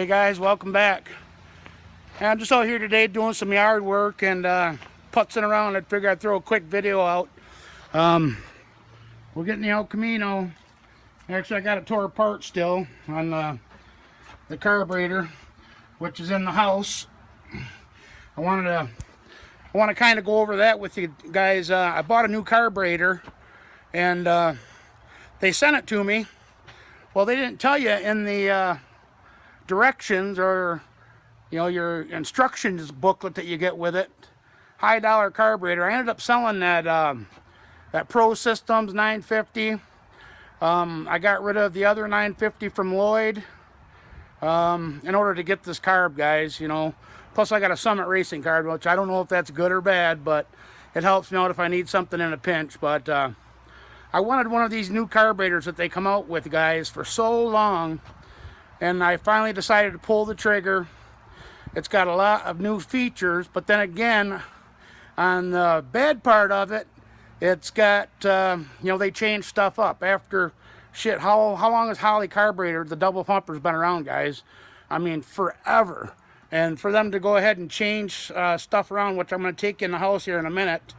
Hey guys, welcome back. I'm just out here today doing some yard work and putzing around. I figured I'd throw a quick video out. We're getting the El Camino. Actually, I got it tore apart still on the carburetor, which is in the house. I want to kind of go over that with you guys. I bought a new carburetor, and they sent it to me. Well, they didn't tell you in the directions or your instructions booklet that you get with it. High dollar carburetor. I ended up selling that that Pro Systems 950. I got rid of the other 950 from Lloyd in order to get this carb, guys. Plus I got a Summit Racing carb, which I don't know if that's good or bad, but it helps me out if I need something in a pinch. But I wanted one of these new carburetors that they come out with, guys, for so long, and I finally decided to pull the trigger. It's got a lot of new features, but then again, on the bad part of it, it's got they changed stuff up after shit. How long has Holley carburetor, the double pumper's been around, guys? I mean, forever. And for them to go ahead and change stuff around, which I'm going to take in the house here in a minute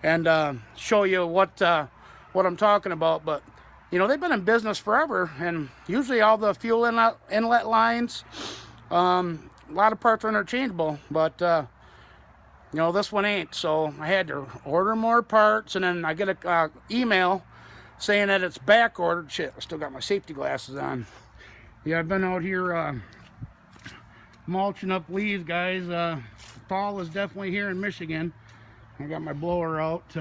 and show you what I'm talking about. But they've been in business forever, and usually all the fuel inlet lines, a lot of parts are interchangeable, but this one ain't. So I had to order more parts, and then I get a email saying that it's back ordered. Shit, I still got my safety glasses on. Yeah, I've been out here mulching up leaves, guys. Fall is definitely here in Michigan. I got my blower out.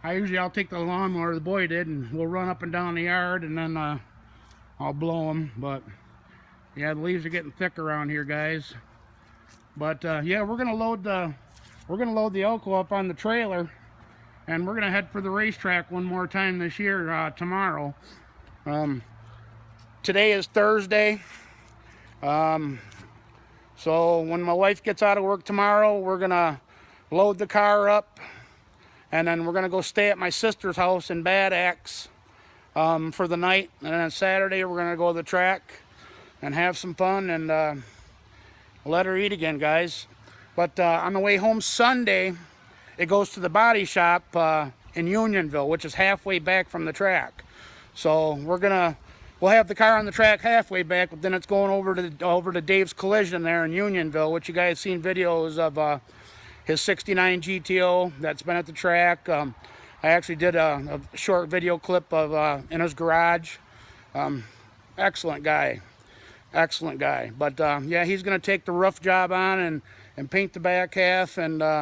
I'll take the lawnmower, the boy did, and we'll run up and down the yard, and then I'll blow them. But yeah, the leaves are getting thick around here, guys. But yeah, we're gonna load the elco up on the trailer, and we're gonna head for the racetrack one more time this year tomorrow. Today is Thursday. So when my wife gets out of work tomorrow, we're gonna load the car up, and then we're gonna go stay at my sister's house in Bad Axe for the night. And then Saturday we're gonna go to the track and have some fun and let her eat again, guys. But on the way home Sunday, it goes to the body shop in Unionville, which is halfway back from the track. So we'll have the car on the track halfway back, but then it's going over to Dave's Collision there in Unionville, which you guys seen videos of his 69 GTO that's been at the track. I actually did a short video clip of in his garage. Excellent guy. But yeah, he's gonna take the rough job on and paint the back half, and all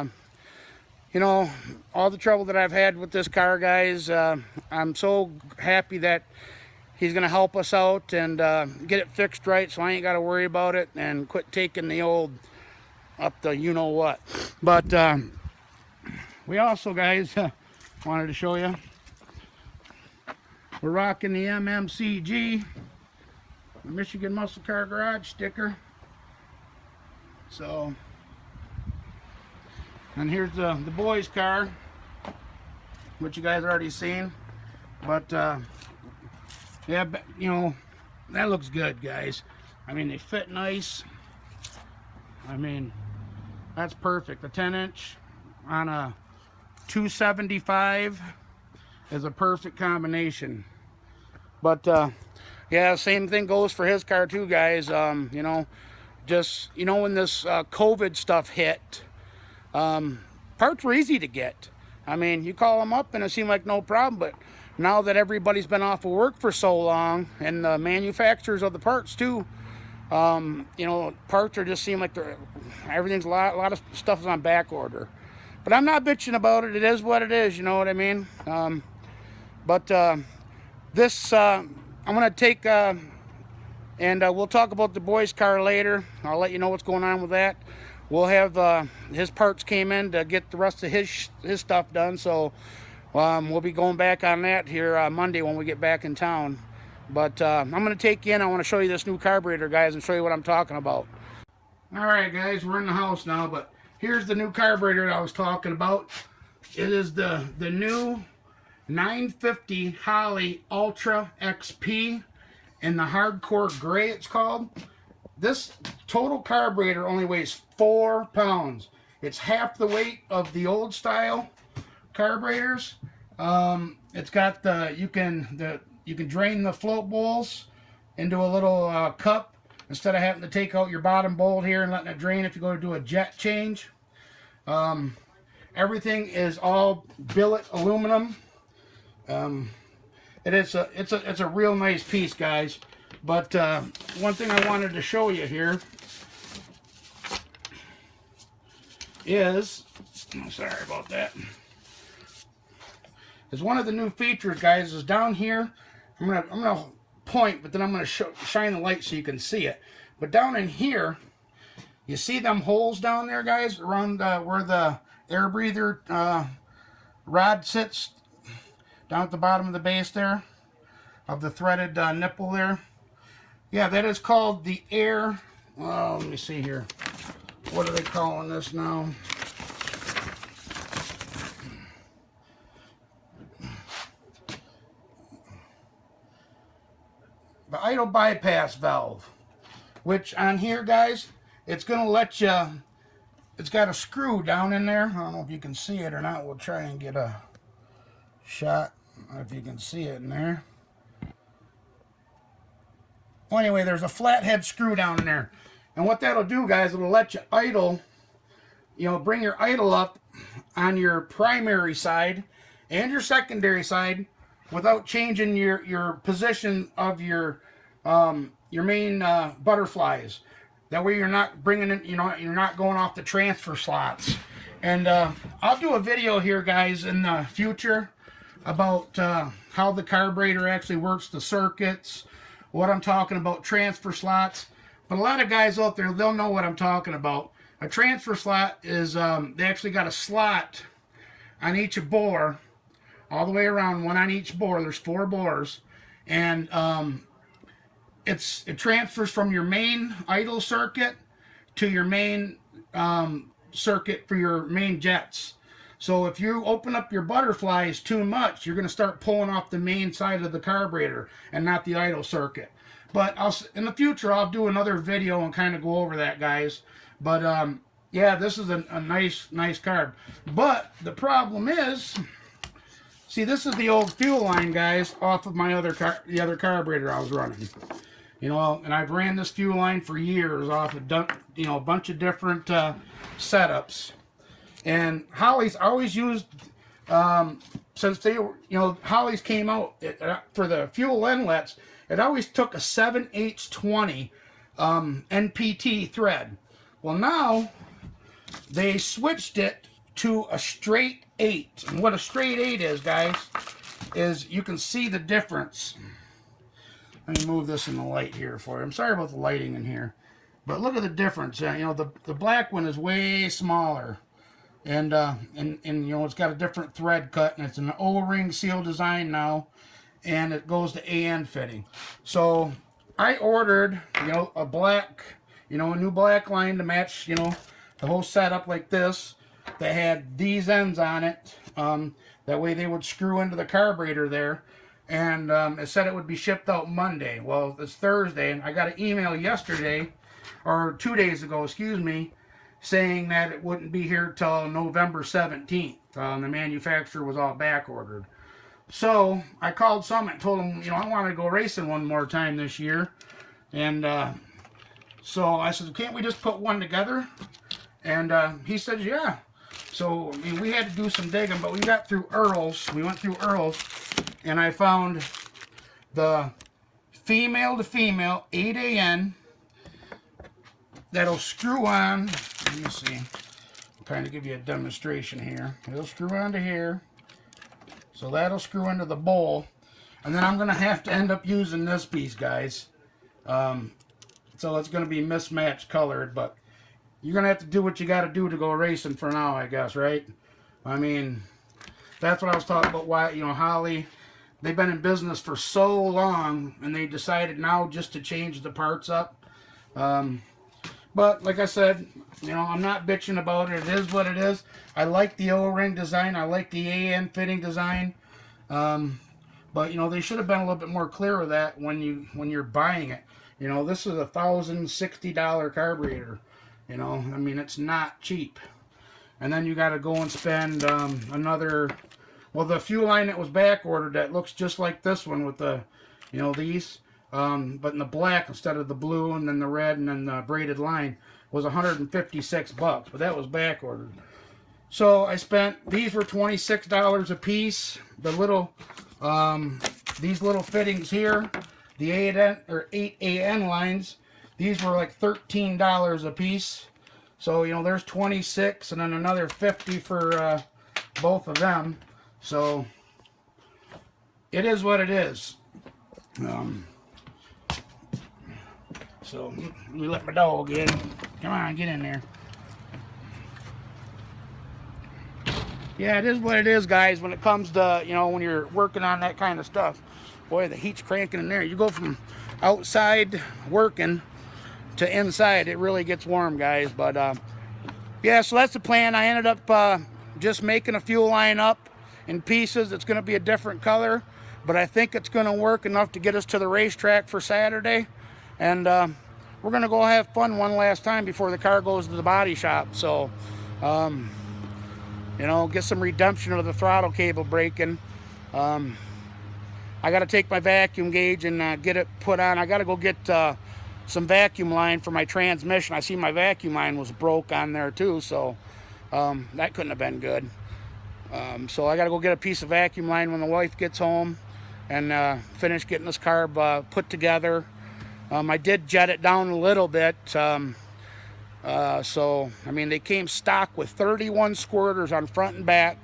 the trouble that I've had with this car, guys, I'm so happy that he's gonna help us out and get it fixed right, so I ain't gotta worry about it and quit taking the old up the what. But we also, guys, wanted to show you, we're rocking the MMCG, the Michigan Muscle Car Garage sticker. So, and here's the boys' car, which you guys already seen. But yeah, that looks good, guys. I mean, they fit nice. I mean, that's perfect. The 10-inch on a 275 is a perfect combination. But yeah, same thing goes for his car too, guys. Just when this COVID stuff hit, parts were easy to get. I mean, you call them up and it seemed like no problem. But now that everybody's been off of work for so long, and the manufacturers of the parts too, parts are just seem like everything's a lot of stuff is on back order. But I'm not bitching about it. It is what it is. You know what I mean? This I'm gonna take and we'll talk about the boys' car later. I'll let you know what's going on with that. We'll have his parts came in to get the rest of his stuff done, so we'll be going back on that here Monday when we get back in town. But I'm going to take you in. I want to show you this new carburetor, guys, and show you what I'm talking about. All right, guys, we're in the house now, but here's the new carburetor that I was talking about. It is the new 950 Holley Ultra XP in the hardcore gray, it's called. this total carburetor only weighs 4 pounds. It's half the weight of the old style carburetors. It's got you can drain the float bowls into a little cup instead of having to take out your bottom bowl here and letting it drain if you go to do a jet change. Everything is all billet aluminum. It's a real nice piece, guys. But one thing I wanted to show you here is, sorry about that, is one of the new features, guys, is down here. I'm gonna point, but then I'm gonna shine the light so you can see it. But down in here, you see them holes down there, guys, around where the air breather rod sits, down at the bottom of the base there, of the threaded nipple there. Yeah, that is called the air. Well, let me see here. What are they calling this now? The idle bypass valve, which on here, guys, it's going to let you, it's got a screw down in there. I don't know if you can see it or not. We'll try and get a shot if you can see it in there. Well, anyway, there's a flathead screw down in there. And what that'll do, guys, it'll let you idle, bring your idle up on your primary side and your secondary side without changing your position of your main butterflies. That way you're not bringing it, you're not going off the transfer slots. And I'll do a video here, guys, in the future about how the carburetor actually works, the circuits, what I'm talking about, transfer slots. But a lot of guys out there, they'll know what I'm talking about. A transfer slot is, they actually got a slot on each bore, all the way around, one on each bore. There's 4 bores. And it transfers from your main idle circuit to your main circuit for your main jets. So if you open up your butterflies too much, you're going to start pulling off the main side of the carburetor and not the idle circuit. But in the future, I'll do another video and kind of go over that, guys. But yeah, this is a nice carb. But the problem is, see, this is the old fuel line, guys, off of my the other carburetor I was running. And I've ran this fuel line for years off of a bunch of different setups. And Holley's always used, since they were, Holley's came out for the fuel inlets, it always took a 7/8 NPT thread. Well, now they switched it to a straight 8. And what a straight 8 is, guys, is you can see the difference. Let me move this in the light here for you. I'm sorry about the lighting in here, but look at the difference. The black one is way smaller. And it's got a different thread cut, and it's an O-ring seal design now, and it goes to AN fitting. So I ordered, a black, a new black line to match, the whole setup like this. That had these ends on it. That way they would screw into the carburetor there. And it said it would be shipped out Monday. Well, it's Thursday, and I got an email yesterday, or 2 days ago, excuse me, saying that it wouldn't be here till November 17th. The manufacturer was all back ordered. So I called Summit and told them, I want to go racing one more time this year. And so I said, can't we just put one together? And he said, yeah. So we had to do some digging, but we got through Earl's. We went through Earl's, and I found the female to female 8AN that'll screw on. Let me see. I'll kind of give you a demonstration here. It'll screw onto here. So that'll screw into the bowl. And then I'm going to have to end up using this piece, guys. So it's going to be mismatched colored, but you're going to have to do what you got to do to go racing for now, I guess, right? I mean, that's what I was talking about. Why, Holley, they've been in business for so long, and they decided now just to change the parts up. But like I said, I'm not bitching about it. It is what it is. I like the O-ring design. I like the AN fitting design. But they should have been a little bit more clear with that when you're buying it. You know, this is a $1,060 carburetor. You know, I mean, it's not cheap. And then you got to go and spend another, well, the fuel line that was back ordered that looks just like this one with the, you know, these, but in the black instead of the blue, and then the red, and then the braided line was $156, but that was back ordered. So I spent, these were $26 a piece. The little, these little fittings here, the 8AN lines, these were like $13 a piece. So, you know, there's 26 and then another 50 for both of them. So it is what it is. So let me let my dog in. Come on, get in there. Yeah, it is what it is, guys, when it comes to, you know, when you're working on that kind of stuff. Boy, the heat's cranking in there. You go from outside working to inside, it really gets warm, guys. But yeah, so that's the plan. I ended up just making a fuel line up in pieces. It's going to be a different color, but I think it's going to work enough to get us to the racetrack for Saturday. And we're going to go have fun one last time before the car goes to the body shop. So you know, get some redemption of the throttle cable breaking. I got to take my vacuum gauge and get it put on. I got to go get some vacuum line for my transmission. I see my vacuum line was broke on there too, so that couldn't have been good. So I got to go get a piece of vacuum line when the wife gets home and finish getting this carb put together. I did jet it down a little bit. So, I mean, they came stock with 31 squirters on front and back,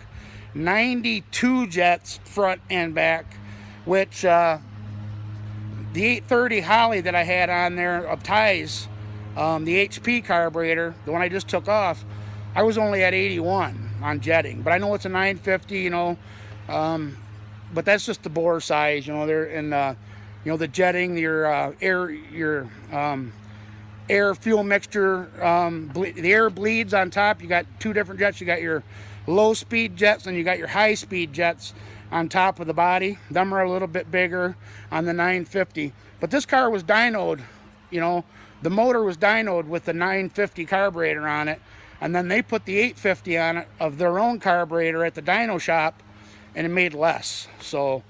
92 jets front and back, which the 830 Holly that I had on there of ties, the HP carburetor, the one I just took off, I was only at 81 on jetting. But I know it's a 950, you know, but that's just the bore size, you know. They're in, you know, the jetting, your air fuel mixture, the air bleeds on top. You got two different jets. You got your low speed jets and you got your high speed jets on top of the body. Them are a little bit bigger on the 950, but this car was dynoed, you know, the motor was dynoed with the 950 carburetor on it, and then they put the 850 on it of their own carburetor at the dyno shop, and it made less. So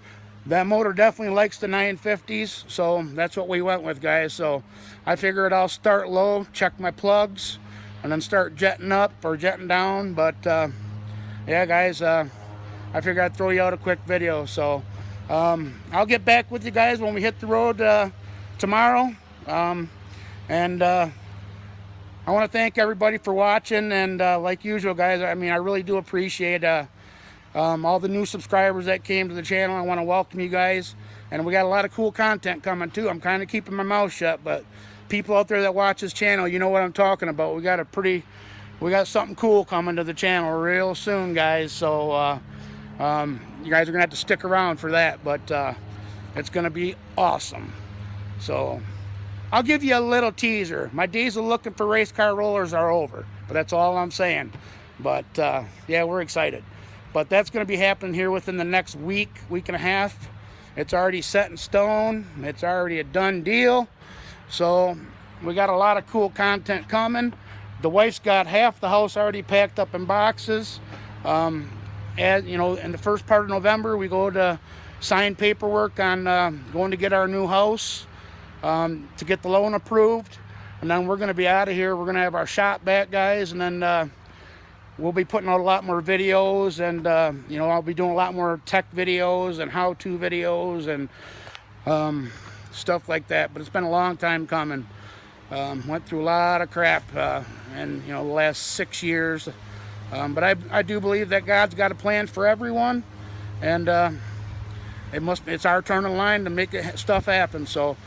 that motor definitely likes the 950s, so that's what we went with, guys. So I figured I'll start low, check my plugs, and then start jetting up or jetting down. But yeah, guys, I figured I'd throw you out a quick video. So I'll get back with you guys when we hit the road tomorrow. And I want to thank everybody for watching. And like usual, guys, I mean, I really do appreciate all the new subscribers that came to the channel. I want to welcome you guys, and we got a lot of cool content coming too. I'm kind of keeping my mouth shut, but people out there that watch this channel, you know what I'm talking about. We got something cool coming to the channel real soon, guys. So you guys are gonna have to stick around for that, but it's gonna be awesome. So I'll give you a little teaser. My days of looking for race car rollers are over, but that's all I'm saying. But yeah, we're excited. But that's going to be happening here within the next week and a half. It's already set in stone. It's already a done deal. So we got a lot of cool content coming. The wife's got half the house already packed up in boxes. As you know, in the first part of November, we go to sign paperwork on going to get our new house, to get the loan approved. And then we're going to be out of here. We're going to have our shop back, guys, and then we'll be putting out a lot more videos, and you know, I'll be doing a lot more tech videos and how-to videos and stuff like that. But it's been a long time coming. Went through a lot of crap in, you know, the last 6 years. But I do believe that God's got a plan for everyone, and it's our turn in line to make stuff happen. So,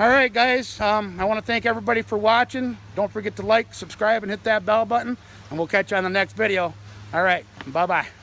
all right, guys, I want to thank everybody for watching. Don't forget to like, subscribe, and hit that bell button, and we'll catch you on the next video. All right, bye-bye.